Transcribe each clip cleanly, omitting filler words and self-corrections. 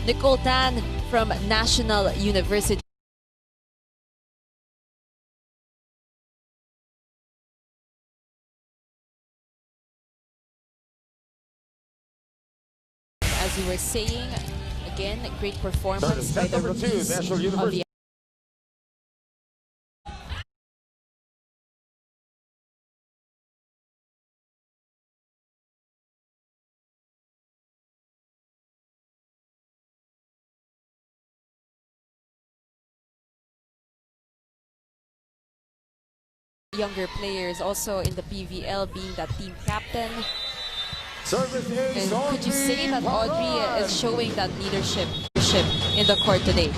Nicole Tan from National University. As you were saying, again, great performance by the rookies of the younger players also in the PVL being that team captain. And could you say that Audrey is showing that leadership in the court today?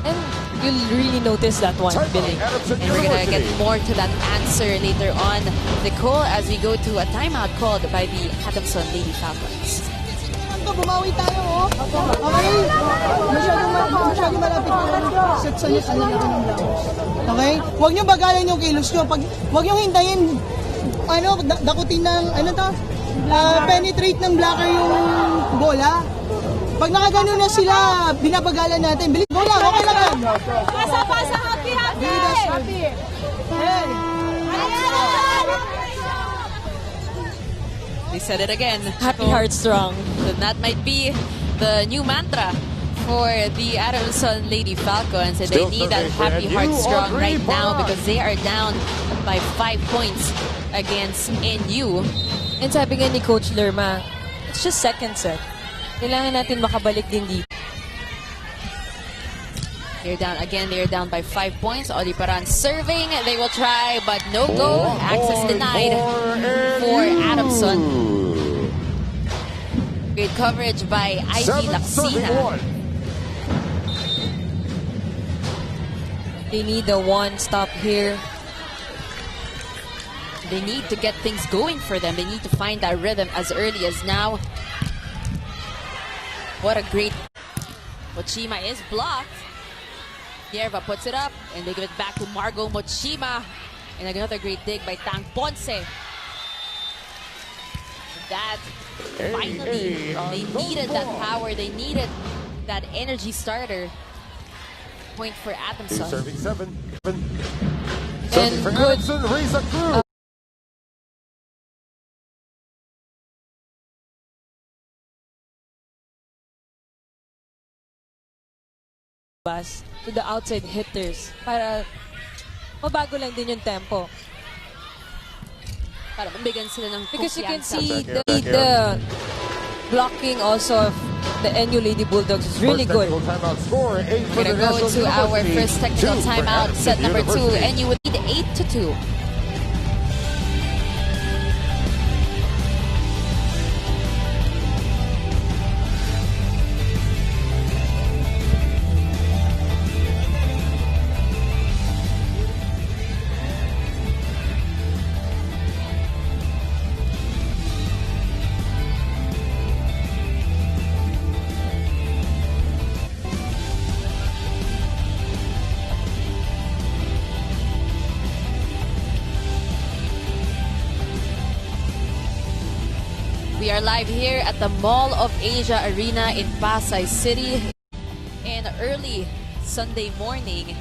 And you'll really notice that one, Billy. And we're gonna get more to that answer later on, Nicole, as we go to a timeout called by the Adamson Lady Falcons. Bumawi tayo, oh. Okay? Masyadong malapit yung set sa net, okay? Huwag nyo bagalan yung kilos nyo. Huwag nyo hintayin, dakutin ng, penetrate ng blocker yung bola. Pag nakagano na sila, binabagalan natin. Bilis, bola, okay lang yan. Pasa, happy! Hey! They said it again. Happy heart strong. So that might be the new mantra for the Adamson Lady Falcons. And they need that happy heart strong right now because they are down by 5 points against NU. And sabi nga ni Coach Lerma, it's just second set. Kailangan natin makabalik din dito. They're down again. They're down by 5 points. Audrey Paran serving. They will try, but no go. Access denied for Adamson. Great coverage by Ivy Laksina. They need a one-stop here. They need to get things going for them. They need to find that rhythm as early as now. What a great... Mochima is blocked. Yerva puts it up, and they give it back to Margot Mochima. And another great dig by Tang Ponce. That, finally, they needed that power. They needed that energy starter. Point for Adamson. Serving seven. And for good. Adamson, Reza Cruz. To the outside hitters para mabago lang din yung tempo. Para mabigyan sila ng Because you can kumpiyansa. see the blocking also of the NU Lady Bulldogs is really good. We're going to go to our first technical timeout, set number 2, and you would lead 8-2. We are live here at the Mall of Asia Arena in Pasay City. And early Sunday morning,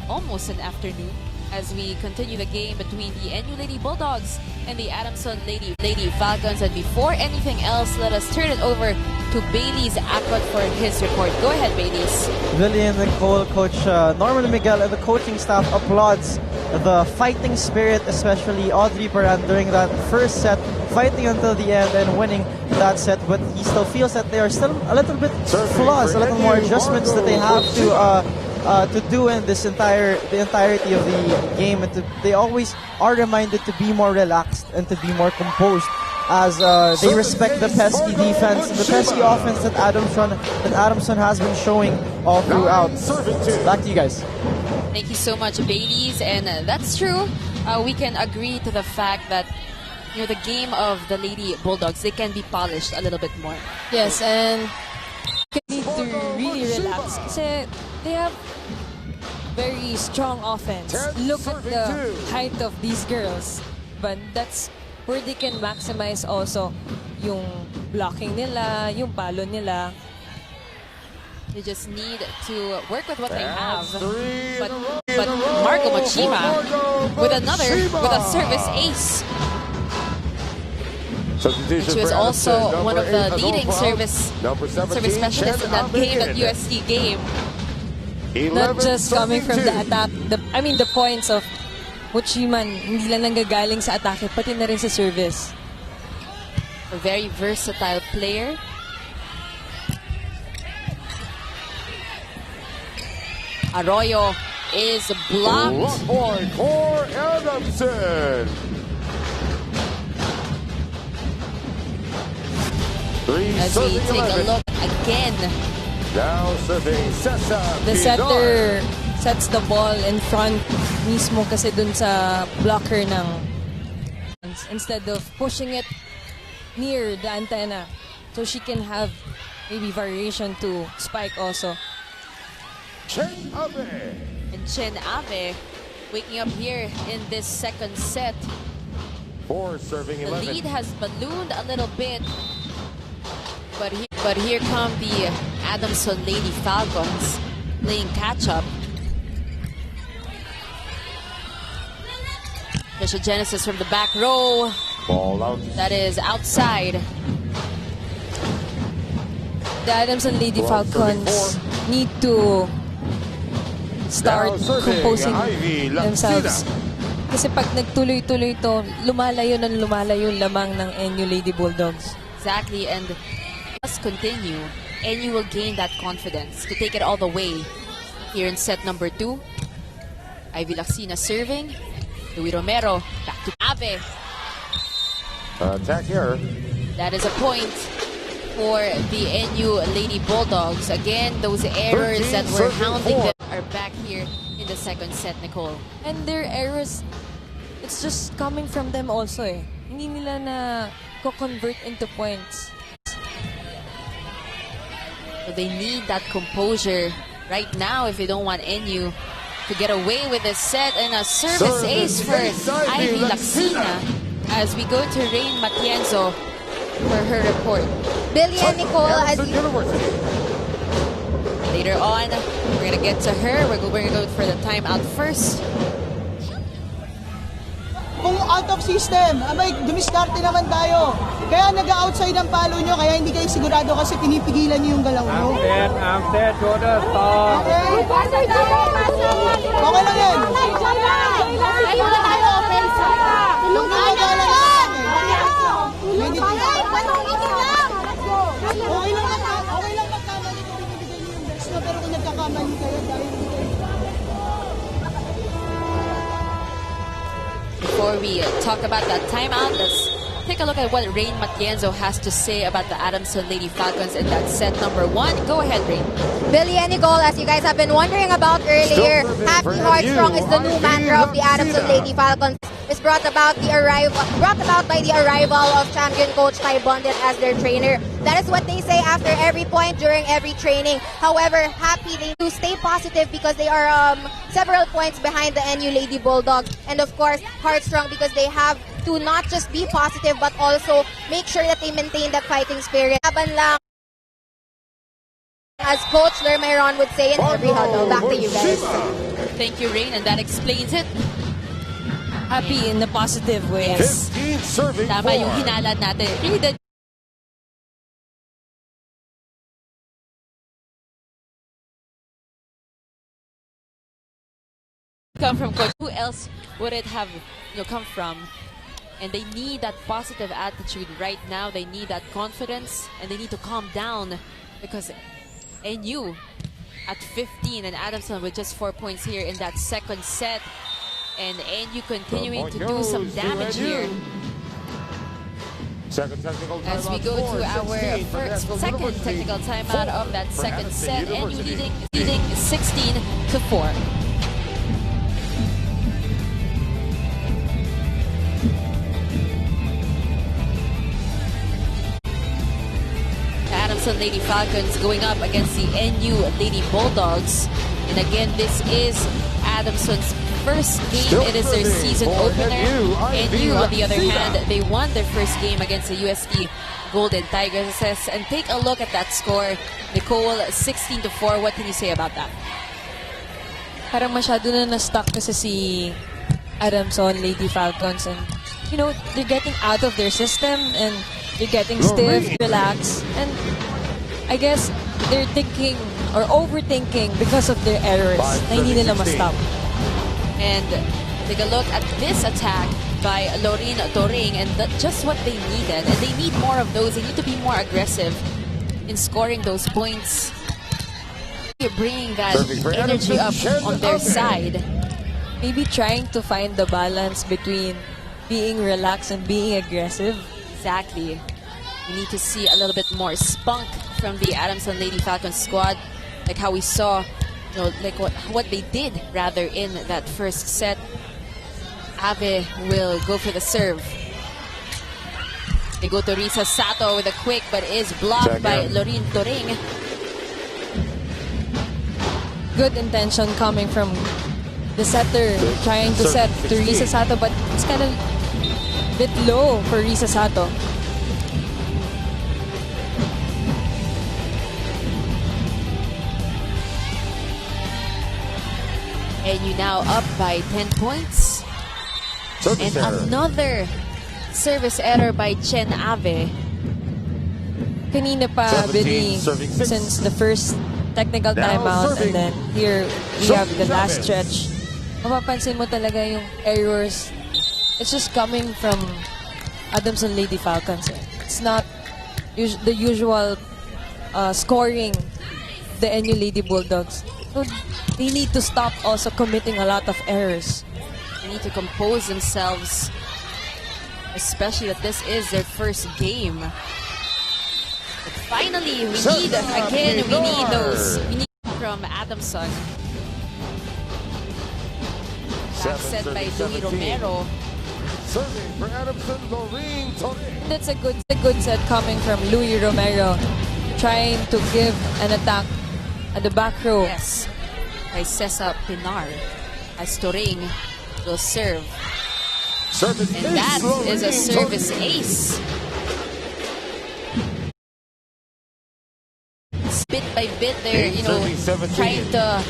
almost an afternoon, as we continue the game between the NU Lady Bulldogs and the Adamson Lady Falcons. And before anything else, let us turn it over to Bailey's Akot for his report. Go ahead, Bailey's. Lily and Nicole, Coach Norman Miguel and the coaching staff applauds the fighting spirit, especially Audrey Paran during that first set, fighting until the end and winning that set. But he still feels that they are still a little bit flaws, a little more adjustments that they have to do in the entirety of the game, and they always are reminded to be more relaxed and to be more composed as they respect the pesky defense and the pesky offense that Adamson has been showing all throughout. Back to you guys. Thank you so much, Bailey's, and that's true. We can agree to the fact that the game of the Lady Bulldogs, they can be polished a little bit more. Yes, and they need to really relax kasi they have very strong offense. Look at the height of these girls, but that's where they can maximize also yung blocking nila, yung palo nila. They just need to work with what they have. Three But in a row Marco for Machima Marco with a service Machima. ace. Substitution She was for also Adamson, one of number the 8, leading Adolfo. service Number 17, specialists in that Chen game, that Amin. USD game. Not just coming from the 11-32. attack, the points of Mochiman, hindi lang nanggagaling sa atake, pati na rin sa service. A very versatile player. Arroyo is blocked. Block point for Adamson. As we take a look again, Now serving Cesar The Pinar. setter sets the ball in front mismo kasi dun sa blocker ng instead of pushing it near the antenna so she can have maybe variation to spike also. Chen Amin. and Chen Ave waking up here in this second set. For serving The 11. lead has ballooned a little bit, but here come the Adamson Lady Falcons playing catch-up. There's a Genesis from the back row. Ball out. That is outside. The Adamson Lady Well, Falcons need to start Now serving composing Ivy themselves. Laksina. Kasi pag nagtuloy-tuloy to, lumalayo yung lamang ng NU Lady Bulldogs. Exactly, and must continue, and you will gain that confidence to take it all the way. Here in set number 2, Ivy Laksina serving. Louis Romero back to Ave. Attack here. That is a point for the NU Lady Bulldogs. Again, those errors 13 that were serving hounding four. them are back here in the second set, Nicole. And their errors, it's just coming from them also eh. Hindi nila na convert into points. So they need that composure right now if they don't want NU to get away with this set, and a service ace for Ivy Laksina as we go to Rain Matienzo for her report. Billy and Nicole, as Adamson University. Later on, we're gonna get to her. We're gonna go for the timeout first. Kung out of system, abay, dumiskarte naman tayo. Kaya nag-outside ang palo nyo, kaya hindi kayo sigurado kasi pinipigilan nyo yung galaw nyo. I'm set to the start. Okay? Okay lang yan. Ayaw na tayo offense. Huwag nyo magalang sa akin. Medyo okay lang magkamali kung binibigay nyo yung best nyo, pero kung nagkakamali kayo dahil Before we talk about that timeout, let's take a look at what Rain Matienzo has to say about the Adamson Lady Falcons in that set number 1. Go ahead, Rain. Billy and Nicole, as you guys have been wondering about earlier, Still Happy serving Heartstrong for is the new NU, mantra of the Adamson Laksina. Lady Falcons. Is brought about by the arrival of champion coach Ty Bondit as their trainer. That is what they say after every point during every training. However, Happy, they do stay positive because they are several points behind the NU Lady Bulldogs, and of course Heartstrong because they have to not just be positive but also make sure that they maintain that fighting spirit. Laban lang, as Coach Lermayron would say in every huddle. Back to you guys. Thank you, Rain, and that explains it. Happy in a positive way. Yes. 15 serving Tama yung 4. hinala natin. Really, the come from coach. Who else would it have come from? And they need that positive attitude right now. They need that confidence, and they need to calm down because NU at 15 and Adamson with just 4 points here in that second set, and NU continuing to do some damage here. Second technical As we timeout go for to our 16 for National second University. technical timeout of that For second Adamson set, NU University. leading 16-4. The Adamson Lady Falcons going up against the NU Lady Bulldogs. And again, this is Adamson's first game. Still It is their serving season for opener. NU, Ivy NU, on the other Laksina. hand, they won their first game against the USD Golden Tigresses. And take a look at that score. Nicole, 16-4. What can you say about that? Parang masyado na na-stuck kasi si Adamson, Lady Falcons, and you know, they're getting out of their system and they're getting stiff, relaxed, and I guess they're thinking or overthinking because of their errors na hindi nila ma-stop. And take a look at this attack by Lorene Doring, and just what they needed. And they need more of those. They need to be more aggressive in scoring those points. You're bringing that energy up on their side. Maybe trying to find the balance between being relaxed and being aggressive. Exactly. We need to see a little bit more spunk from the Adamson Lady Falcons squad, like how we saw, you know, like what they did rather in that first set. Ave will go for the serve. They go to Risa Sato with a quick, but is blocked by Lorene Doring. Good intention coming from the setter, trying to set to Risa Sato, but it's kind of a bit low for Risa Sato. And you now up by 10 points. And another service error by Chen Ave. Kanina pa, Billy, since the first technical timeout, and then here we have the last stretch. Mapapansin mo talaga yung errors. It's just coming from Adamson Lady Falcons. It's not the usual scoring the NU Lady Bulldogs. So they need to stop also committing a lot of errors. They need to compose themselves, especially that this is their first game. But finally, we need those. We need from Adamson. Back set by Louis Romero. Serving for Adamson, Lorene Doring. That's a good set coming from Louis Romero, trying to give an attack at the back row. Yes, by Cesa Pinar as Doring will serve. And that is a service ace. Bit by bit, they're trying to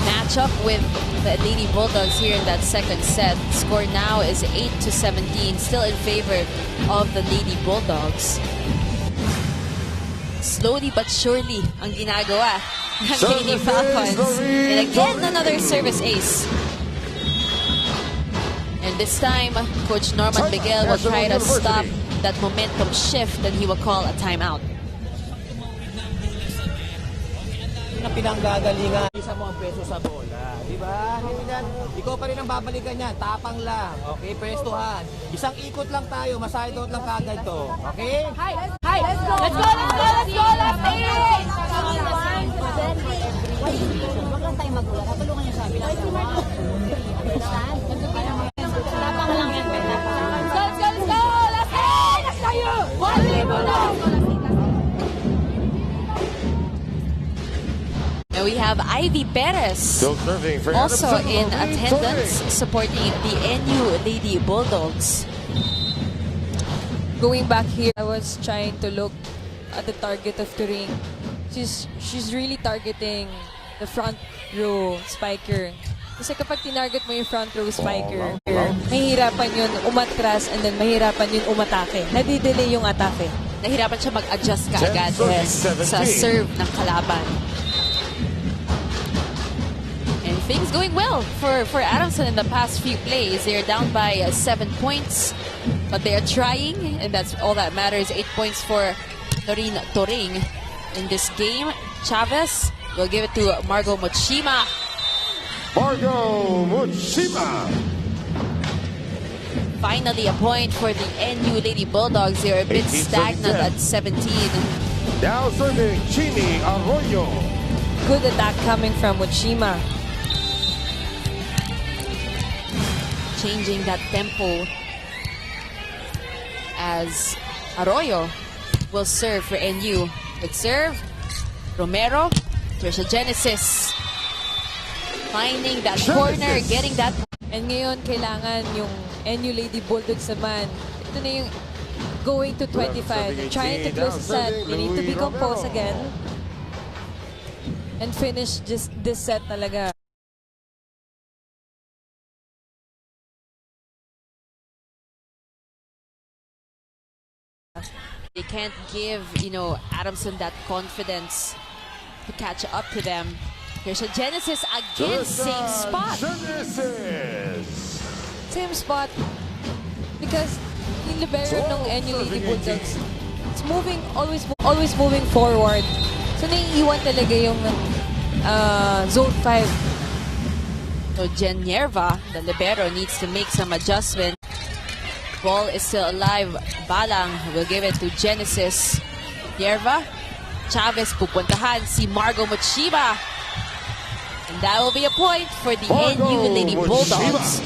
match up with the Lady Bulldogs here in that second set. Score now is 8-17, still in favor of the Lady Bulldogs. Slowly but surely ang ginagawa ng Lady Falcons. And again, another service ace. And this time, Coach Norman Miguel will try to stop that momentum shift, and he will call a timeout. Na pinanggagalingan, isa mo ang peso sa bola, di ba? Ikaw pa rin ang babalikan niyan, tapang lang, okay? Pwestuhan. Isang ikot lang tayo, maside out lang kagad to, okay? Hi! Let's go! Let's go! Let's go! Let's go! Huwag lang tayo magulat. Kapulungan niya sabi. Tapang lang yan, Ben. Let's go! Let's go! Let's go! Let's go! Wali mo na! And we have Ivy Perez also in attendance supporting the NU Lady Bulldogs. Going back here, I was trying to look at the target of Turing. She's really targeting the front row spiker. Kasi kapag tinarget mo yung front row spiker, mahihirapan yun umatras and then mahihirapan yun umatake. Nadidelay yung atake. Nahirapan siya mag-adjust kaagad sa serve ng kalaban. And things going well for Adamson in the past few plays. They are down by 7 points, but they are trying, and that's all that matters. 8 points for Lorene Doring in this game. Chavez will give it to Margot Mochima. Margot Mochima. Finally, a point for the NU Lady Bulldogs. They are a bit stagnant at 17. Now serving Chini Arroyo. Good attack coming from Mochima. Changing that tempo as Arroyo will serve for NU. Good serve. Romero. Trisha Genesis. Finding that corner, getting that. And ngayon, kailangan yung NU Lady Bulldogs naman. Ito na yung going to 25. They're trying to close the set. They need to be composed again. And finish just this set talaga. They can't give, Adamson that confidence to catch up to them. Here's a Genesis again, same spot. Same spot. Because yung libero ng NU Lady Bulldogs, it's moving, always moving forward. So naiiwan talaga yung zone 5. So Genierva, the libero, needs to make some adjustment. Ball is still alive. Balang will give it to Genesis. Yerva, Chavez pupuntahan si Margo Mochiba. And that will be a point for the NU Lady Bulldogs.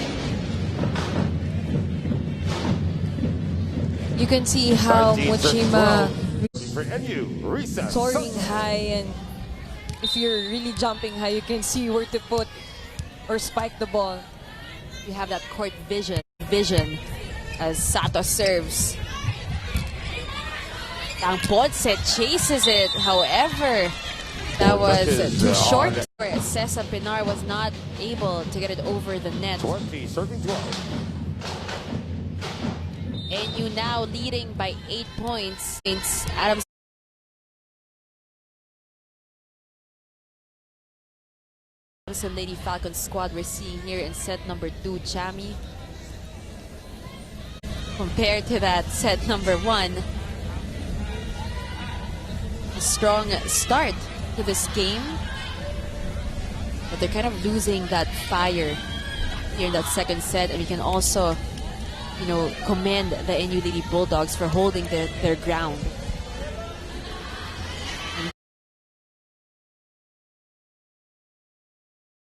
You can see how Mochima for NU, soaring high, and if you're really jumping high, you can see where to put or spike the ball. You have that court vision as Sato serves. Tang Ponce chases it, however, that was too short. Cesar Pinar was not able to get it over the net. 20, serving 12. NU now leading by 8 points. It's Adamson Lady Falcons squad we're seeing here in set number 2, Chami. Compared to that set number 1, a strong start to this game, but they're kind of losing that fire here in that second set, and we can also, commend the NU Lady Bulldogs for holding their ground.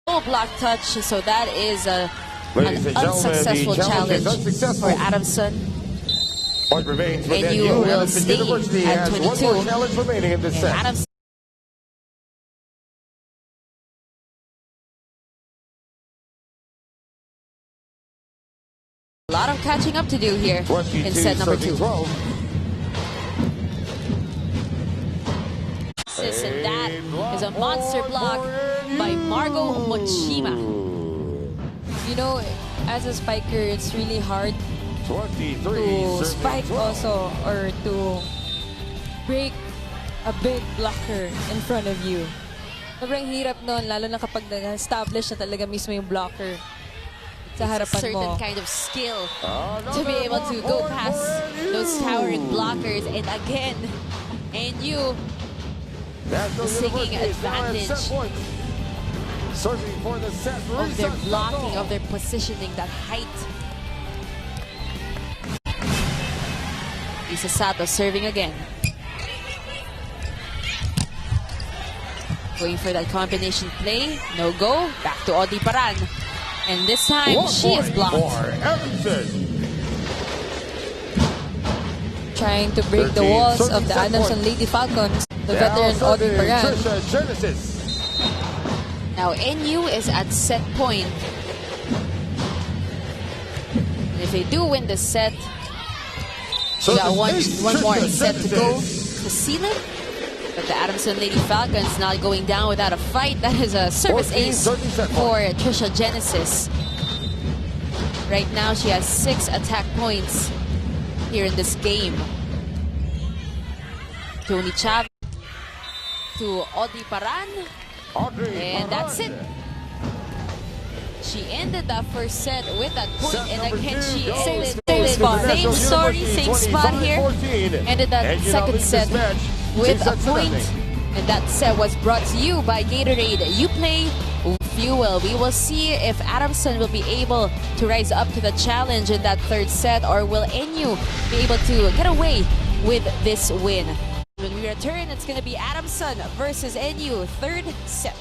No block touch, so that is an unsuccessful challenge for Adamson. Point remains with NU will Adamson stay University at has 22. one more challenge remaining in this set. Adamson a lot of catching up to do here in set number 2. And that is a monster block by Margo Mochima. As a spiker, it's really hard 23, to spike also, or to break a big blocker in front of you. Sobrang hirap nun, lalo na kapag na-establish na talaga mismo yung blocker sa harapan mo. Certain kind of skill to be able to go past those towering blockers. And again, NU is taking advantage of their blocking, of their positioning, that height. Isa Sato serving again. Going for that combination play. No go. Back to Odi Paran. And this time, she is blocked. Trying to break the walls of the Adamson Lady Falcons, the veteran Odi Paran. Now NU is at set point. And if they do win the set, we got one more set to go to seal it. But the Adamson Lady Falcons not going down without a fight. That is a service ace for Trisha Genesis. Right now, she has 6 attack points here in this game. Tony Chavez to Odi Paran. And that's it. She ended that first set with that point, and again she ended same spot. Same story, same spot here. Ended that second set with a point, and that set was brought to you by Gatorade. You play, fuel. We will see if Adamson will be able to rise up to the challenge in that third set, or will NU be able to get away with this win. When we return, it's going to be Adamson versus NU, third set.